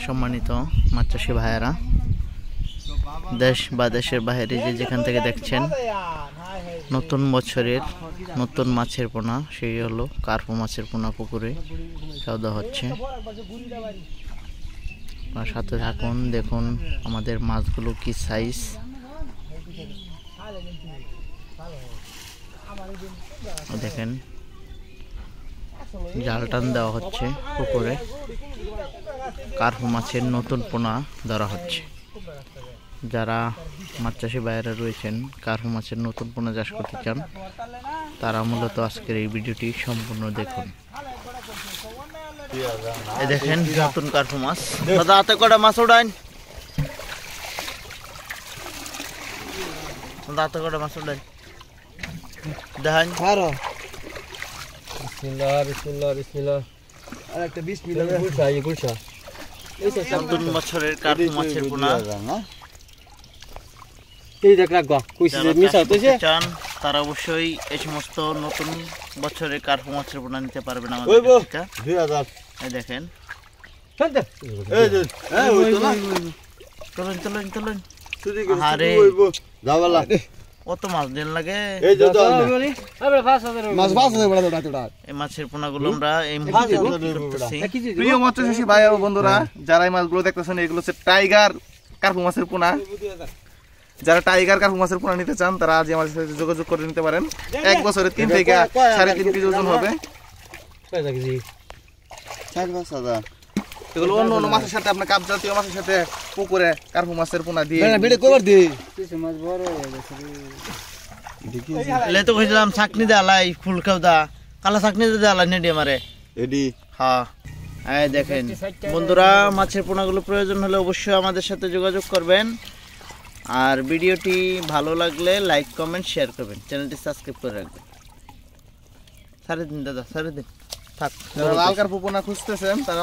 সম্মানিত মাছ চাষী ভাইয়েরা, দেশ বা দেশের বাইরে যে যেখান থেকে দেখছেন, নতুন বছরের নতুন মাছের পোনা, সেই হলো কার্পু মাছের পোনা পুকুরে খাওয়া দাওয়া হচ্ছে। সাথে থাকুন, দেখুন আমাদের মাছগুলো কি সাইজ। দেখেন জাল টান দেওয়া হচ্ছে পুকুরে, কার্পু মাছের নতুন পোনা ধরা হচ্ছে। যারা মাছ চাষী ভাইয়েরা রয়েছেন, কার্পু মাছের নতুন পোনা চাষ করতে চান, তারা মূলত আজকের এই ভিডিওটি সম্পূর্ণ দেখুন। এই দেখেন নতুন কার্পু মাছ। দাদা হাতে কটা মাছ উঠান, হাতে কটা মাছ উঠান দেখেন। বিসমিল্লাহ বিসমিল্লাহ বিসমিল্লাহ। আর একটা বিসমিল্লাহ গুলশা, এই গুলশা নতুন বছরের কার্পু মাছের পোনা। এই দেখ রাখবা কইছে যে মিছা হইছে। চান তারা অবশ্যই এই সমস্ত নতুন বছরের কার্পু মাছের পোনা নিতে পারবেন আমাদের থেকে। 2000 এই দেখেন, শুনতে এই যে এই হইতো না। চলুন চলুন চলুন। শুধু কি আরে হইবো যাওয়ালা কত মাছ দিন লাগে। এই যে তো আরে 5000 মাছ 5000 বড় ডাটা। এই মাছের পোনাগুলো আমরা এই মুহূর্তে বিক্রি করতেছি। প্রিয় মাছ চাষী ভাই ও বন্ধুরা, যারা এই মাছগুলো দেখতেছেন, এগুলো হচ্ছে টাইগার কার্পু মাছের পোনা। যারা টাইগার কার্পু মাছের পোনা নিতে চান, তারা আজ আমাদের সাথে যোগাযোগ করে নিতে পারেন। এক বছরে 3 থেকে 3.5 কেজি ওজন হবে। কয়টা কেজি? 4-5,000। এগুলো অন্য অন্য মাছের সাথে, আপনার কাপ জাতীয় মাছের সাথে পুকুরে কার্পু মাছের পোনা দিয়ে ভিডিও কভার দি। কিছু মাছ বড় হয়ে গেছে রে। লে তো কইছিলাম চাকনি দেলাই ফুল খাও দা, কালা চাকনি দেলাই নেডি মারে এডি হ্যাঁ। এই দেখেন বন্ধুরা, মাছের পোনাগুলো প্রয়োজন হলে অবশ্যই আমাদের সাথে যোগাযোগ করবেন। আর ভিডিওটি ভালো লাগলে লাইক কমেন্ট শেয়ার করবেন, চ্যানেলটি সাবস্ক্রাইব করে রাখবেন। সাড়ে দিন দাদা, সাড়ে দিন থাক। লাল কার্পু পোনা খুঁজতেছেন তারা